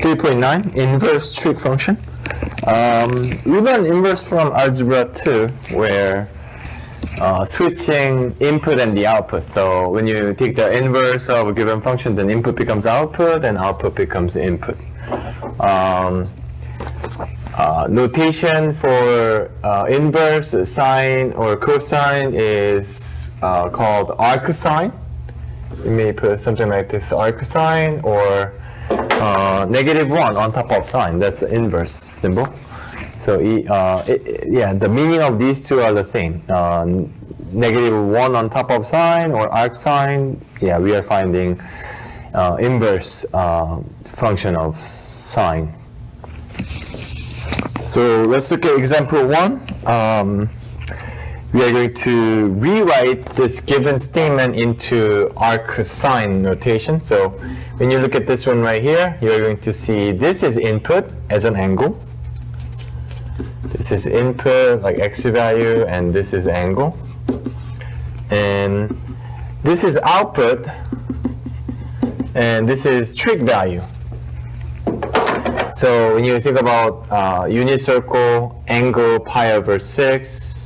3.9, inverse trig function. We learned inverse from algebra 2, where switching input and the output. So when you take the inverse of a given function, then input becomes output and output becomes input. Notation for inverse, sine or cosine is called arcsine. You may put something like this, arcsine, or -1 on top of sine. That's the inverse symbol. So the meaning of these two are the same. -1 on top of sine or arcsine. Yeah, we are finding inverse function of sine. So let's look at example 1. We are going to rewrite this given statement into arcsine notation. So when you look at this one right here, you're going to see this is input as an angle. This is input, like x value, and this is angle. And this is output, and this is trig value. So when you think about unit circle, angle pi over 6,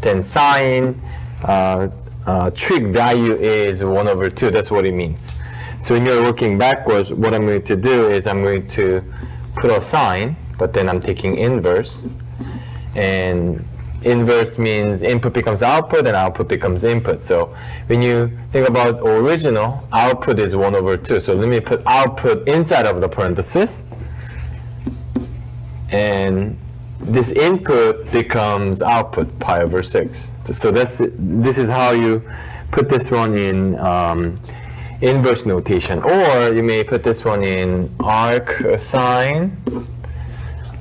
then sine, trig value is 1 over 2. That's what it means. So when you're working backwards, what I'm going to do is I'm going to put a sine, but then I'm taking inverse. And inverse means input becomes output and output becomes input. So when you think about original, output is 1 over 2. So let me put output inside of the parenthesis. And this input becomes output, pi over 6. So this is how you put this one in inverse notation. Or you may put this one in arcsine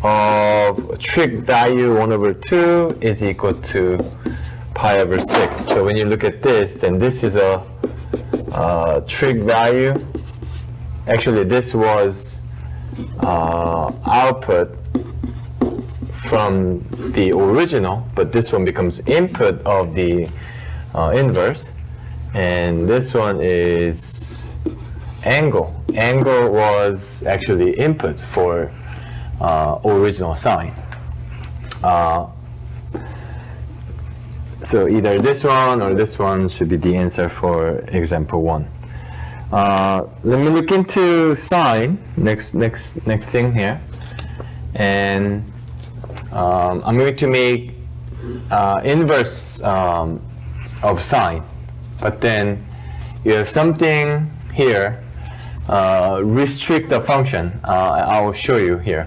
of trig value 1 over 2 is equal to pi over 6. So when you look at this, then this is a trig value. Actually, this was output from the original, but this one becomes input of the inverse. And this one is angle. Angle was actually input for original sine. So either this one or this one should be the answer for example 1. Let me look into sine, next thing here. And I'm going to make inverse of sine. But then you have something here, restrict the function. I'll show you here.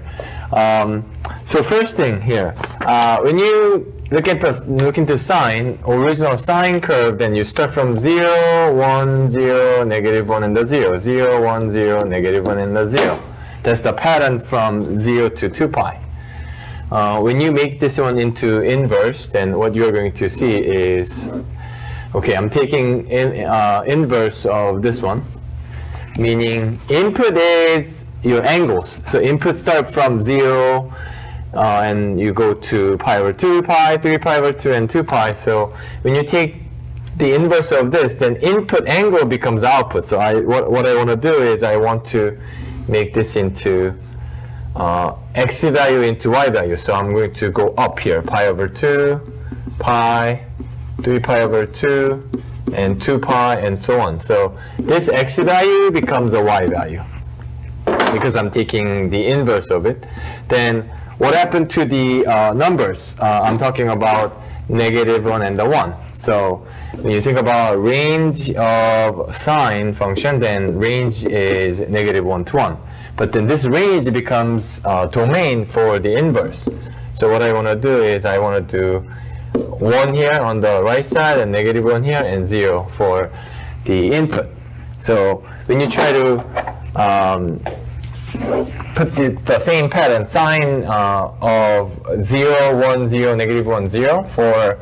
So first thing here, when you look into sine, original sine curve, then you start from 0, 1, 0, -1, and the 0. 0, 1, 0, -1, and the 0. That's the pattern from 0 to 2 pi. When you make this one into inverse, then what you're going to see is, okay, I'm taking inverse of this one, meaning input is your angles. So input start from 0, and you go to pi over 2 pi, 3 pi over 2, and 2 pi. So when you take the inverse of this, then input angle becomes output. So what I want to do is I want to make this into x value into y value. So I'm going to go up here, pi over 2, pi, 3 pi over 2, and 2 pi, and so on. So this x value becomes a y value because I'm taking the inverse of it. Then what happened to the numbers? I'm talking about -1 and the 1. So when you think about range of sine function, then range is -1 to 1. But then this range becomes domain for the inverse. So what I want to do is I want to do 1 here on the right side and -1 here and 0 for the input. So when you try to put the same pattern, sine of 0, 1, 0, -1, 0 for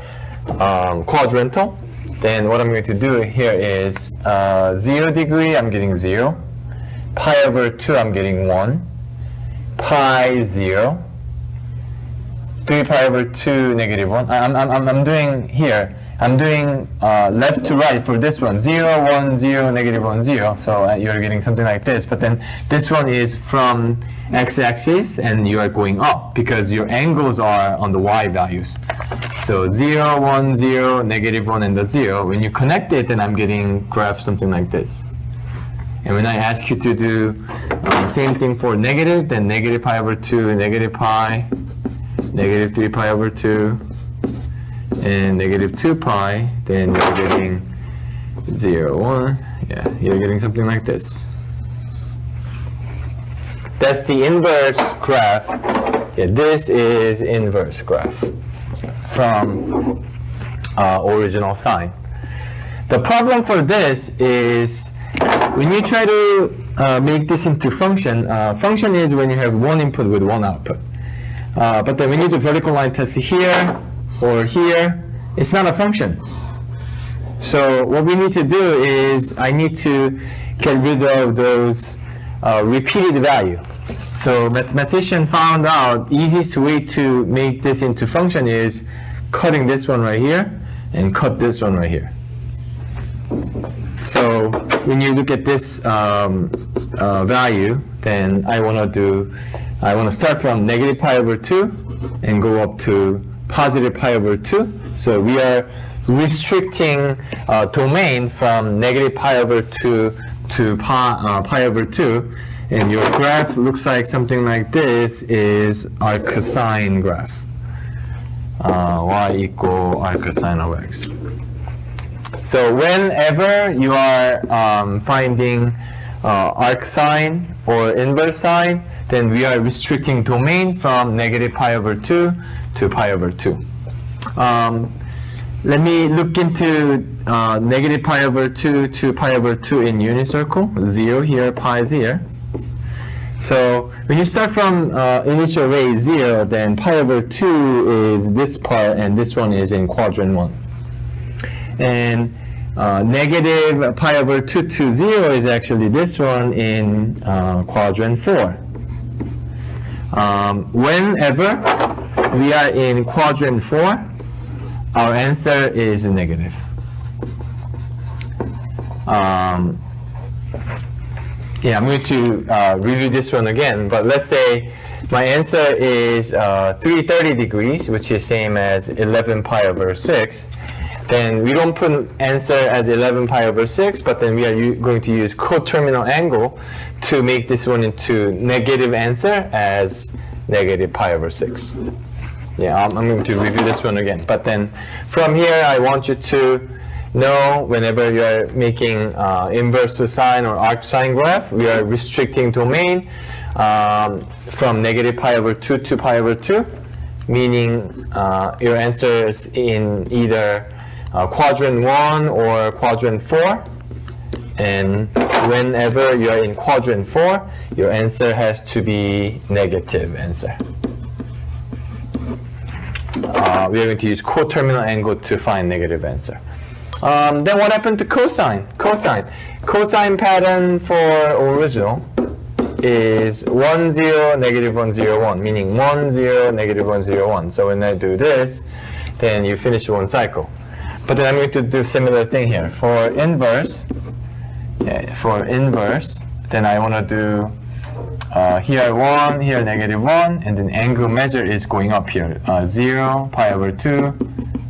quadrantal, then what I'm going to do here is 0 degree, I'm getting 0. Pi over 2, I'm getting 1. Pi, 0. 3 pi over 2, -1. I'm doing here, I'm doing left to right for this one, 0, 1, 0, negative 1, 0. So you're getting something like this. But then this one is from x-axis, and you are going up because your angles are on the y values. So 0, 1, 0, negative 1, and the 0. When you connect it, then I'm getting graph something like this. And when I ask you to do same thing for negative, then negative pi over 2, negative pi, negative 3 pi over 2, and negative 2 pi, then you're getting 0, 1. Yeah, you're getting something like this. That's the inverse graph. Yeah, this is inverse graph from original sine. The problem for this is when you try to make this into function, function is when you have one input with one output. But then when you do vertical line test here or here, it's not a function. So what we need to do is I need to get rid of those repeated value. So mathematician found out easiest way to make this into function is cutting this one right here and cut this one right here. So when you look at this value, then I want to start from negative pi over 2 and go up to positive pi over 2. So we are restricting domain from negative pi over 2 to pi over 2. And your graph looks like something like this is arcsine graph. Y equal arcsine of x. So whenever you are finding arcsine or inverse sine, then we are restricting domain from negative pi over 2 to pi over 2. Let me look into negative pi over 2 to pi over 2 in unit circle. 0 here, pi is here. So when you start from initial rate 0, then pi over 2 is this part, and this one is in quadrant 1. And negative pi over 2 to 0 is actually this one in quadrant 4. Whenever we are in quadrant 4, our answer is negative. Yeah, I'm going to review this one again, but let's say my answer is 330 degrees, which is same as 11 pi over 6. Then we don't put answer as 11 pi over 6, but then we are going to use coterminal angle to make this one into negative answer as negative pi over 6. Yeah, I'm going to review this one again. But then from here, I want you to know whenever you are making inverse sine or arcsine graph, we are restricting domain from negative pi over 2 to pi over 2, meaning your answer is in either quadrant 1 or quadrant 4. And whenever you are in quadrant 4, your answer has to be negative answer. We are going to use coterminal angle to find negative answer. Then what happened to cosine? Cosine pattern for original is 1, 0, negative 1, 0, 1, meaning 1, 0, negative 1, 0, 1. So when I do this, then you finish one cycle. But then I'm going to do similar thing here. For inverse, then I want to do here 1, here negative 1, and then angle measure is going up here. 0, pi over 2,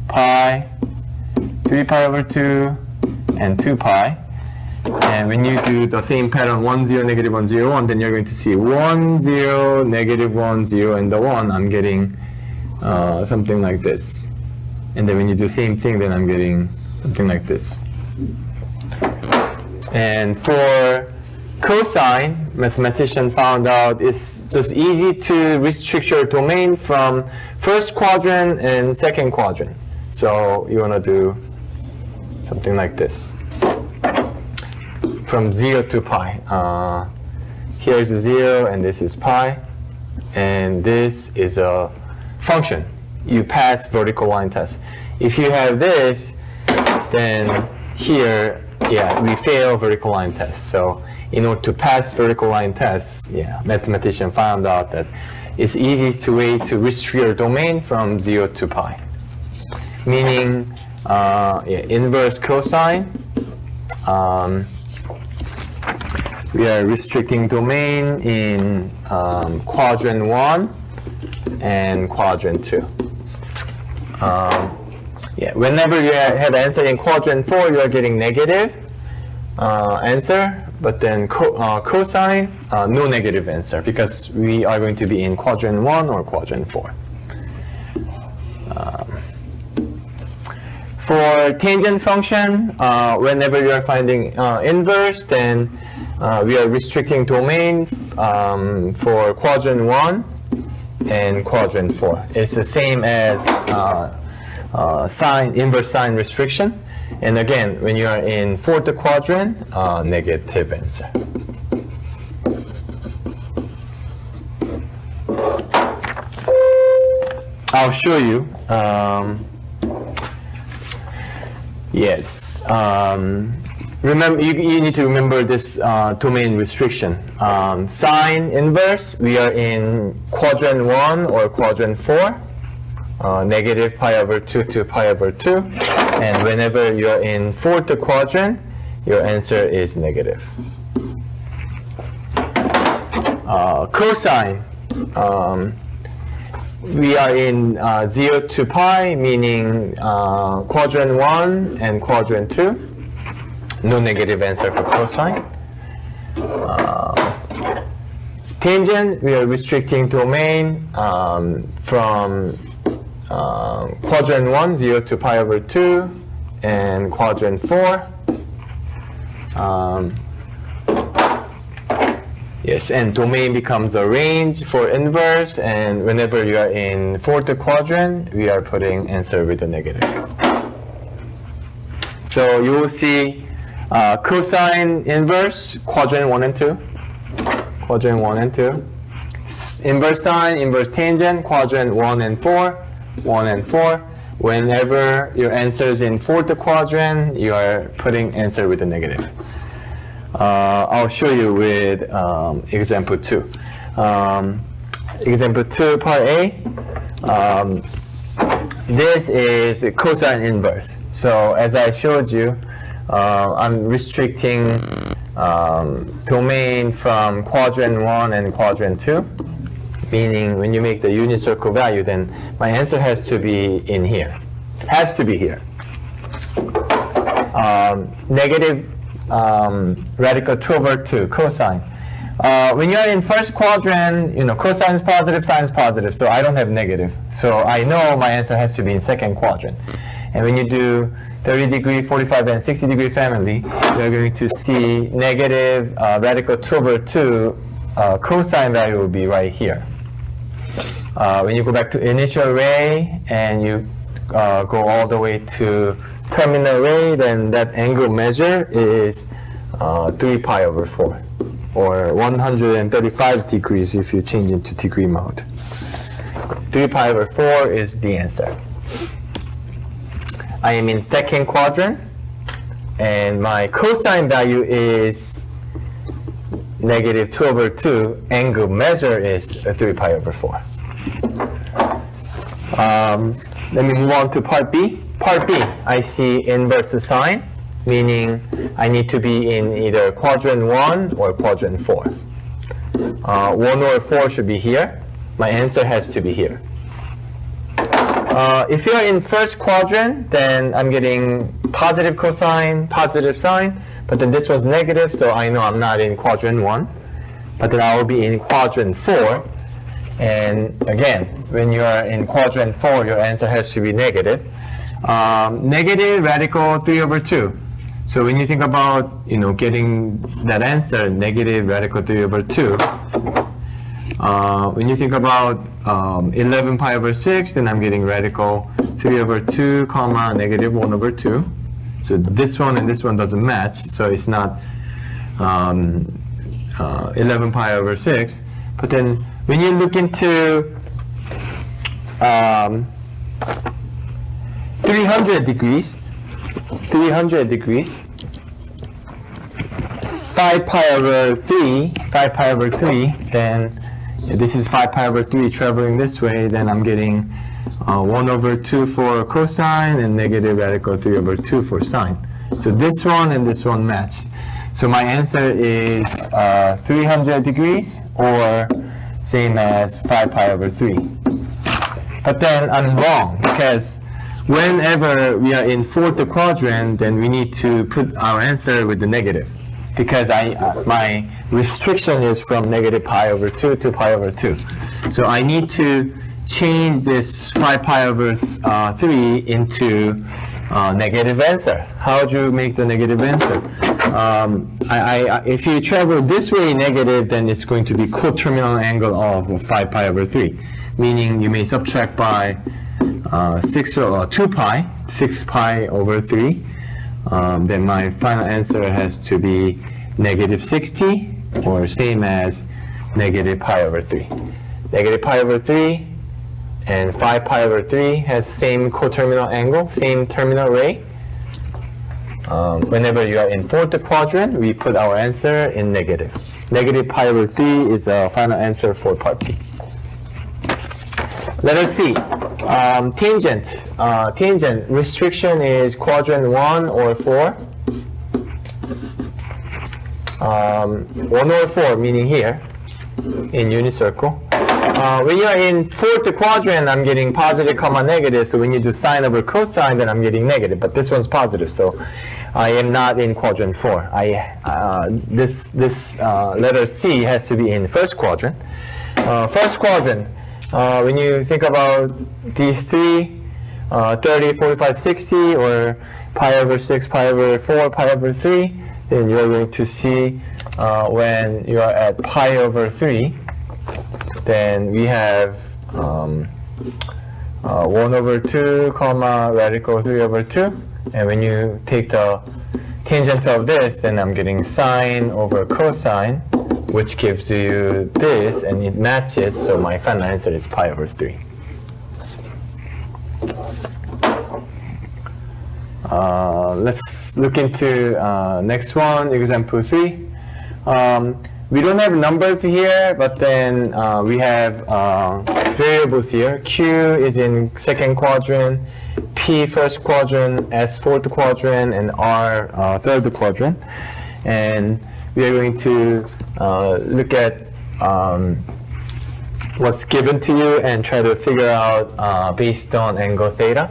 pi, 3 pi over 2, and 2 pi. And when you do the same pattern 1, 0, negative 1, 0, 1, then you're going to see 1, 0, negative 1, 0, and the 1, I'm getting something like this. And then when you do same thing, then I'm getting something like this. And for cosine, mathematician found out it's just easy to restrict your domain from first quadrant and second quadrant. So you want to do something like this. From 0 to pi. Here's a 0 and this is pi. And this is a function. You pass vertical line test. If you have this, then here, yeah, we fail vertical line test. So in order to pass vertical line tests, yeah, mathematician found out that it's easiest way to restrict your domain from 0 to pi. Meaning inverse cosine. We are restricting domain in quadrant 1 and quadrant 2. Whenever you have answer in quadrant 4, you are getting negative answer, but then cosine, no negative answer, because we are going to be in quadrant 1 or quadrant 4. For tangent function, whenever you are finding inverse, then we are restricting domain for quadrant 1 and quadrant 4. It's the same as inverse sine restriction. And again, when you are in fourth quadrant, negative answer. I'll show you. Yes. Remember, you need to remember this domain restriction. Sine inverse, we are in quadrant 1 or quadrant 4. Negative pi over 2 to pi over 2. And whenever you are in fourth quadrant, your answer is negative. Cosine. We are in 0 to pi, meaning quadrant 1 and quadrant 2. No negative answer for cosine. Tangent, we are restricting domain from quadrant 1, 0 to pi over 2, and quadrant 4. Yes, and domain becomes a range for inverse, and whenever you are in fourth quadrant, we are putting answer with a negative. So you will see cosine inverse, quadrant 1 and 2. Quadrant 1 and 2. Inverse sine, inverse tangent, quadrant 1 and 4. 1 and 4. Whenever your answer is in fourth quadrant, you are putting answer with a negative. I'll show you with example 2. Example 2, part A. This is cosine inverse. So as I showed you, I'm restricting domain from quadrant 1 and quadrant 2. Meaning when you make the unit circle value, then my answer has to be in here. Has to be here. Negative radical 2 over 2, cosine. When you're in first quadrant, cosine is positive, sine is positive, so I don't have negative. So I know my answer has to be in second quadrant. And when you do 30 degree, 45, and 60 degree family, you're going to see negative radical 2 over 2, cosine value will be right here. When you go back to initial ray and you go all the way to terminal ray, then that angle measure is 3 pi over 4, or 135 degrees if you change into degree mode. 3 pi over 4 is the answer. I am in second quadrant, and my cosine value is negative 2 over 2. Angle measure is 3 pi over 4. Let me move on to part B. Part B, I see inverse sine, meaning I need to be in either quadrant 1 or quadrant 4. 1 or 4 should be here. My answer has to be here. If you're in first quadrant, then I'm getting positive cosine, positive sine, but then this was negative, so I know I'm not in quadrant 1. But then I will be in quadrant 4. And again, when you are in quadrant 4, your answer has to be negative. Negative radical 3 over 2. So when you think about getting that answer, negative radical 3 over 2, when you think about 11 pi over 6, then I'm getting radical 3 over 2, comma, negative 1 over 2. So this one and this one doesn't match, so it's not 11 pi over 6. But then when you look into 300 degrees, 5 pi over 3, then if this is 5 pi over 3 traveling this way, then I'm getting 1 over 2 for cosine and negative radical 3 over 2 for sine. So this one and this one match. So my answer is 300 degrees, or same as 5 pi over 3. But then I'm wrong, because whenever we are in fourth quadrant, then we need to put our answer with the negative, because my restriction is from negative pi over 2 to pi over 2. So I need to change this 5 pi over 3 into negative answer. How do you make the negative answer? If you travel this way negative, then it's going to be coterminal angle of 5 pi over 3, meaning you may subtract by 6 or 2 pi, 6 pi over 3. Then my final answer has to be negative 60, or same as negative pi over 3. Negative pi over 3 and 5 pi over 3 has same coterminal angle, same terminal ray. Whenever you are in fourth quadrant, we put our answer in negative. Negative pi over 3 is our final answer for part B. Letter C. Tangent. Tangent restriction is quadrant 1 or 4. 1 or 4, meaning here in unit circle. When you are in fourth quadrant, I'm getting positive comma negative. So when you do sine over cosine, then I'm getting negative. But this one's positive, so I am not in quadrant 4. This letter C has to be in first quadrant. First quadrant. When you think about these three, 30, 45, 60, or pi over 6, pi over 4, pi over 3, then you're going to see when you are at pi over 3, then we have 1 over 2, comma, radical 3 over 2. And when you take the tangent of this, then I'm getting sine over cosine, which gives you this, and it matches, so my final answer is pi over 3. Let's look into next one, example 3. We don't have numbers here, but then we have variables here. Q is in second quadrant, P first quadrant, S fourth quadrant, and R third quadrant. And we are going to look at what's given to you and try to figure out based on angle theta.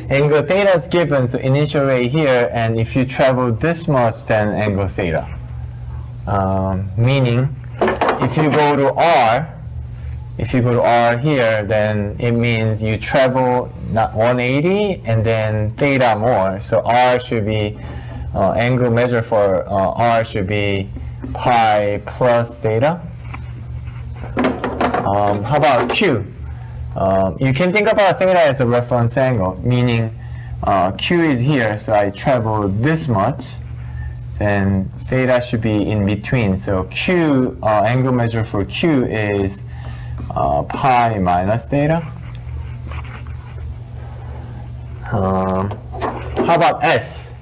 Angle theta is given, so initial ray here, and if you travel this much, then angle theta. Meaning, if you go to R here, then it means you travel not 180 and then theta more. So R should be, angle measure for R should be pi plus theta. How about Q? You can think about theta as a reference angle, meaning Q is here, so I travel this much, then theta should be in between. So Q, angle measure for Q is pi minus theta. How about S?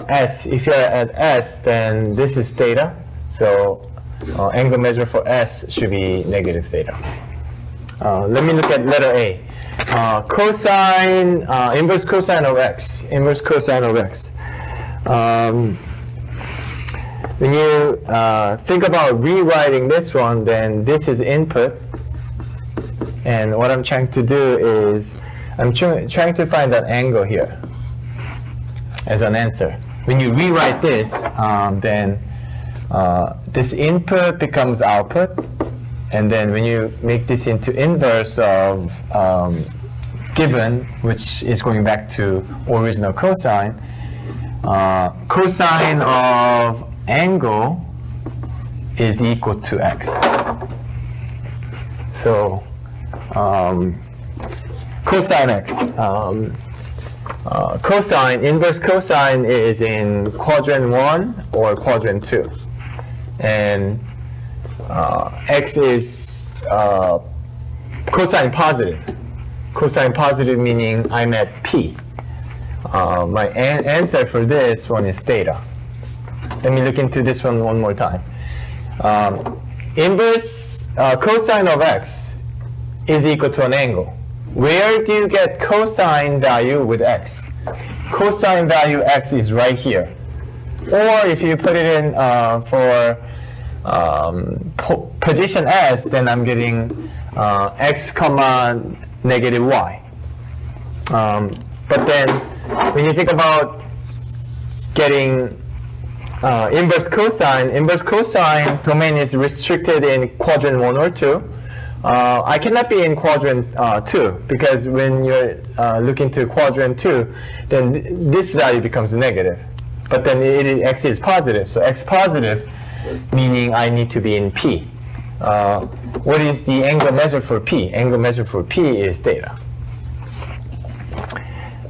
S, if you're at S, then this is theta. So angle measure for S should be negative theta. Let me look at letter A. Cosine, inverse cosine of X. Inverse cosine of X. When you think about rewriting this one, then this is input. And what I'm trying to do is, I'm trying to find that angle here as an answer. When you rewrite this, then this input becomes output. And then when you make this into inverse of given, which is going back to original cosine, cosine of angle is equal to X. So cosine X. Cosine, inverse cosine is in quadrant 1 or quadrant 2. And X is cosine positive. Cosine positive meaning I'm at P. My answer for this one is theta. Let me look into this one more time. Inverse cosine of x is equal to an angle. Where do you get cosine value with x? Cosine value x is right here. Or if you put it in for position s, then I'm getting x comma negative y. But then when you think about getting inverse cosine domain is restricted in quadrant 1 or 2. I cannot be in quadrant 2 because when you're looking to quadrant 2, then this value becomes negative. But then x is positive, so x positive, meaning I need to be in P. What is the angle measure for P? Angle measure for P is theta.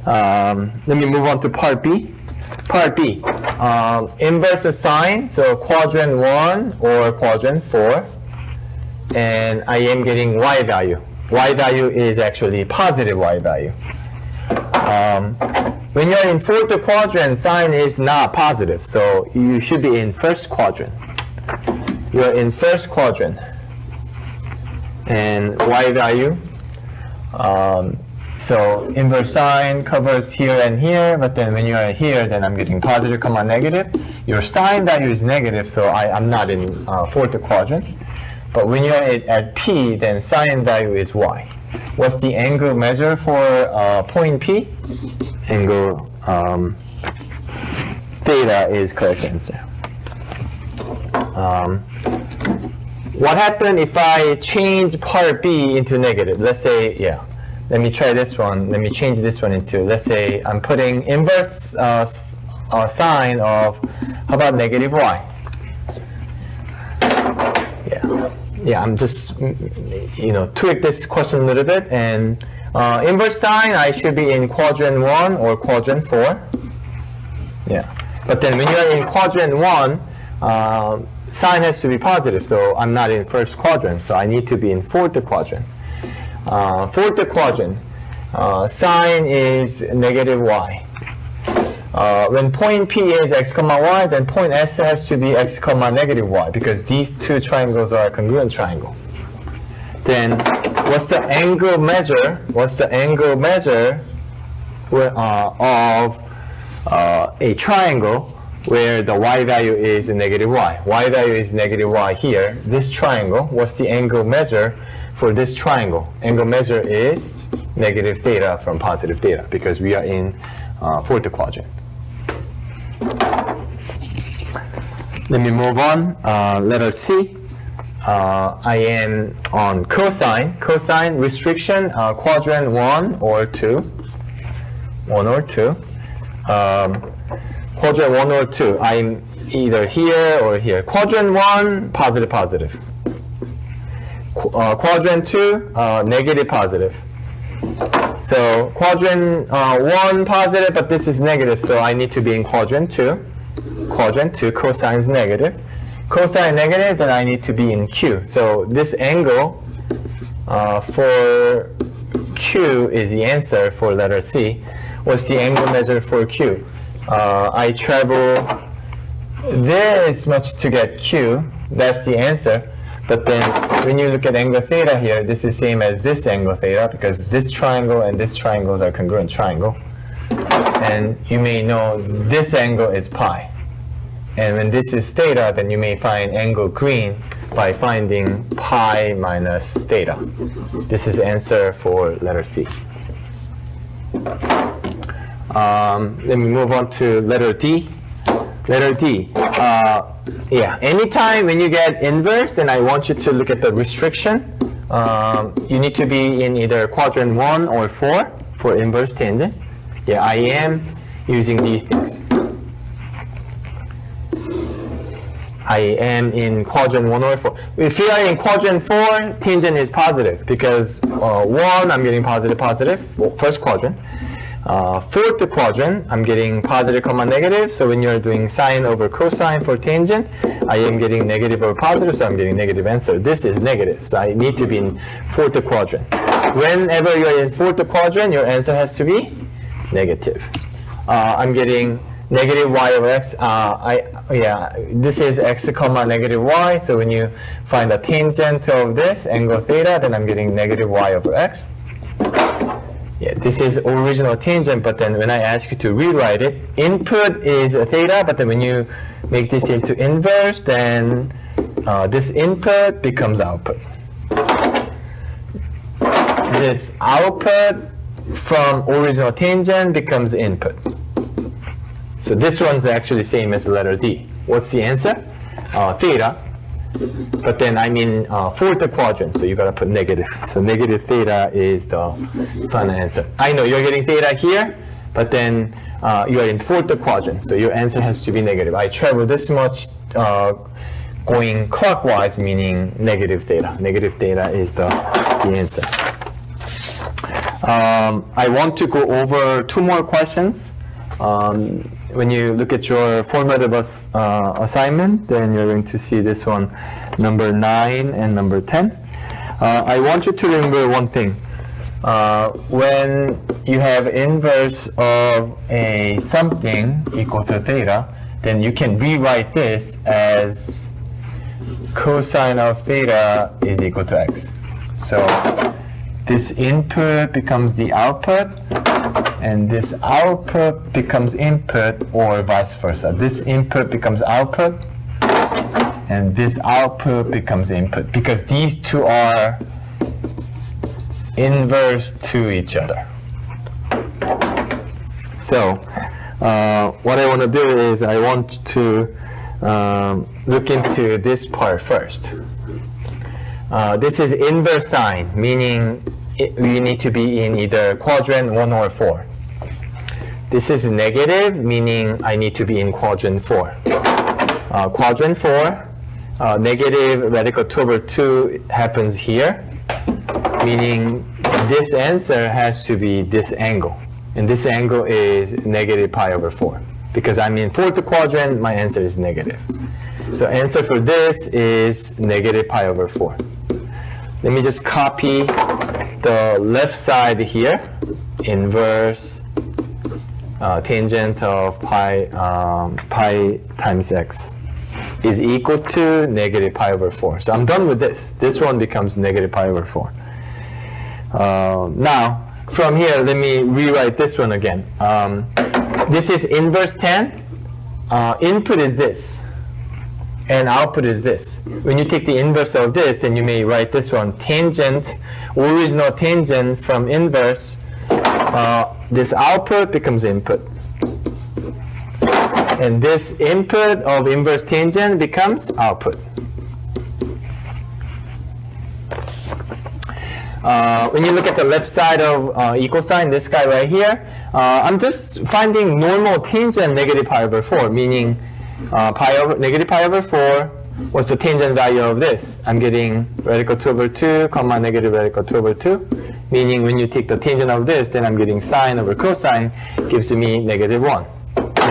Let me move on to part B. Part B, inverse of sine, so quadrant 1 or quadrant 4, and I am getting y value. Y value is actually positive y value. When you're in fourth quadrant, sine is not positive, so you should be in first quadrant. You're in first quadrant, and y value. So inverse sine covers here and here, but then when you are here, then I'm getting positive comma negative. Your sine value is negative, so I'm not in fourth quadrant. But when you're at P, then sine value is y. What's the angle measure for point P? Angle theta is correct answer. What happened if I change part B into negative? Let's say, yeah. Let me try this one. Let me change this one into, let's say I'm putting inverse sine of, how about negative y? Yeah, I'm just, tweak this question a little bit. And inverse sine, I should be in quadrant 1 or quadrant 4. Yeah, but then when you're in quadrant 1, sine has to be positive, so I'm not in first quadrant, so I need to be in fourth quadrant. Fourth quadrant, sine is negative y. When point P is x comma y, then point S has to be x comma negative y because these two triangles are a congruent triangle. Then what's the angle measure? What's the angle measure of a triangle where the y value is negative y? Y value is negative y here. This triangle, what's the angle measure for this triangle? Angle measure is negative theta from positive theta because we are in fourth quadrant. Let me move on. Letter C. I am on cosine. Cosine restriction, quadrant 1 or 2. 1 or 2. Quadrant 1 or 2. I'm either here or here. Quadrant 1, positive, positive. Quadrant 2, negative, positive. So quadrant 1 positive, but this is negative, so I need to be in quadrant 2. Quadrant 2, cosine is negative. Cosine negative, then I need to be in Q. So this angle for Q is the answer for letter C. What's the angle measure for Q? I travel this much to get Q. That's the answer. But then when you look at angle theta here, this is same as this angle theta because this triangle and this triangle are congruent triangle. And you may know this angle is pi. And when this is theta, then you may find angle green by finding pi minus theta. This is the answer for letter C. Let me move on to letter D. Letter D. Anytime when you get inverse, then I want you to look at the restriction. You need to be in either quadrant 1 or 4 for inverse tangent. Yeah, I am using these things. I am in quadrant 1 or 4. If you are in quadrant 4, tangent is positive because 1, I'm getting positive, positive, first quadrant. Fourth quadrant, I'm getting positive comma negative. So when you're doing sine over cosine for tangent, I am getting negative over positive, so I'm getting negative answer. This is negative, so I need to be in fourth quadrant. Whenever you're in fourth quadrant, your answer has to be negative. I'm getting negative y over x, this is x comma negative y, so when you find the tangent of this angle theta, then I'm getting negative y over x. Yeah, this is original tangent, but then when I ask you to rewrite it, input is theta, but then when you make this into inverse, then this input becomes output. This output from original tangent becomes input. So this one's actually same as letter D. What's the answer? Theta. But then I'm in fourth quadrant, so you gotta put negative. So negative theta is the final answer. I know you're getting theta here, but then you are in fourth quadrant, so your answer has to be negative. I travel this much going clockwise, meaning negative theta. Negative theta is the answer. I want to go over two more questions. When you look at your format of assignment, then you're going to see this one, number 9 and number 10. I want you to remember one thing. When you have inverse of a something equal to theta, then you can rewrite this as cosine of theta is equal to x. So this input becomes the output, and this output becomes input, or vice versa. This input becomes output, and this output becomes input, because these two are inverse to each other. So what I want to do is I want to look into this part first. This is inverse sign, meaning we need to be in either quadrant 1 or 4. This is negative, meaning I need to be in quadrant 4. Quadrant 4, negative radical 2 over 2 happens here, meaning this answer has to be this angle. And this angle is negative pi over 4. Because I'm in fourth quadrant, my answer is negative. So answer for this is negative pi over 4. Let me just copy the left side here, inverse tangent of pi times x is equal to negative pi over 4. So I'm done with this. This one becomes negative pi over 4. Now, from here, let me rewrite this one again. This is inverse tan. Input is this, and output is this. When you take the inverse of this, then you may write this one, tangent, original tangent from inverse. This output becomes input. And this input of inverse tangent becomes output. When you look at the left side of equal sign, this guy right here, I'm just finding normal tangent negative pi over 4, meaning negative pi over 4 was the tangent value of this. I'm getting radical 2 over 2, comma negative radical 2 over 2, meaning when you take the tangent of this, then I'm getting sine over cosine, gives me negative 1.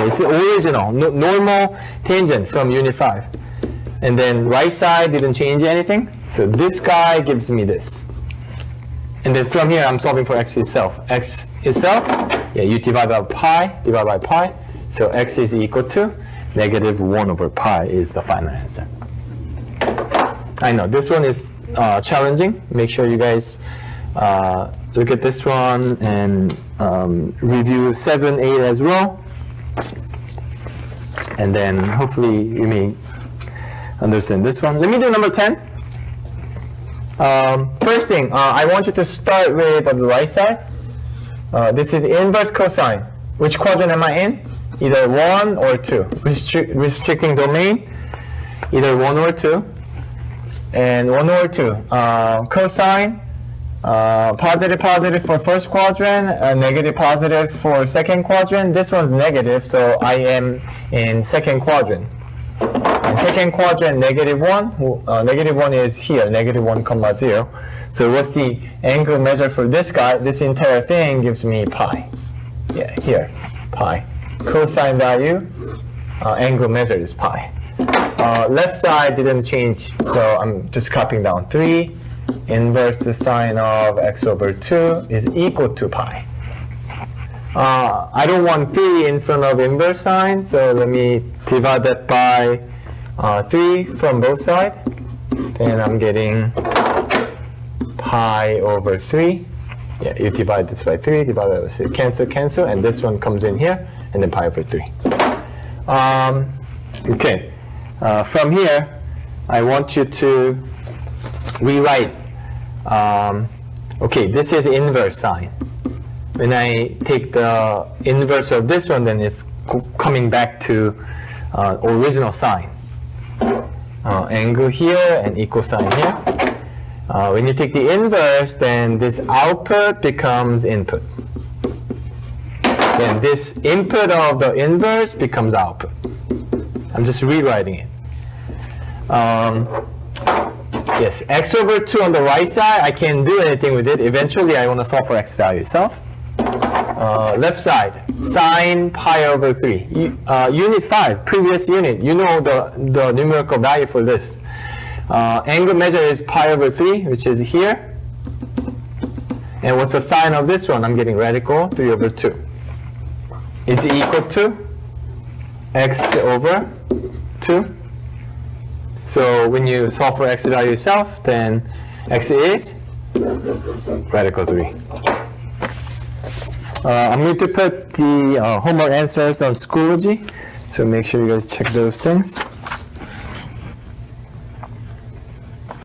It's the original, normal tangent from Unit 5. And then right side didn't change anything, so this guy gives me this. And then from here, I'm solving for x itself. X itself, yeah, you divide by pi, so x is equal to negative 1 over pi is the final answer. I know, this one is challenging. Make sure you guys look at this one and review 7, 8 as well. And then hopefully you may understand this one. Let me do number 10. First thing, I want you to start with the right side. This is inverse cosine. Which quadrant am I in? Either 1 or 2. Restricting domain, either 1 or 2. And 1 or 2. Cosine, positive for first quadrant, negative positive for second quadrant. This one's negative, so I am in second quadrant. In second quadrant, negative 1. Negative 1 is here, negative 1 comma 0. So what's the angle measure for this guy? This entire thing gives me pi. Yeah, here, pi. Cosine value, angle measured is pi. Left side didn't change, so I'm just copying down 3. Inverse the sine of x over 2 is equal to pi. I don't want 3 in front of inverse sign, so let me divide that by 3 from both sides. Then I'm getting pi over 3. Yeah, you divide this by 3, divide by 3, cancel, cancel, and this one comes in here, and then pi over 3. Okay, from here, I want you to rewrite. Okay, this is inverse sign. When I take the inverse of this one, then it's coming back to original sign. Angle here and equal sign here. When you take the inverse, then this output becomes input. Then this input of the inverse becomes output. I'm just rewriting it. Yes, x over 2 on the right side, I can't do anything with it. Eventually, I want to solve for x value itself. Left side, sine pi over 3. Unit 5, previous unit, you know the numerical value for this. Angle measure is pi over 3, which is here. And what's the sine of this one? I'm getting radical 3 over 2. Is it equal to x over 2? So when you solve for x value yourself, then x is radical 3. I'm going to put the homework answers on Schoology, so make sure you guys check those things.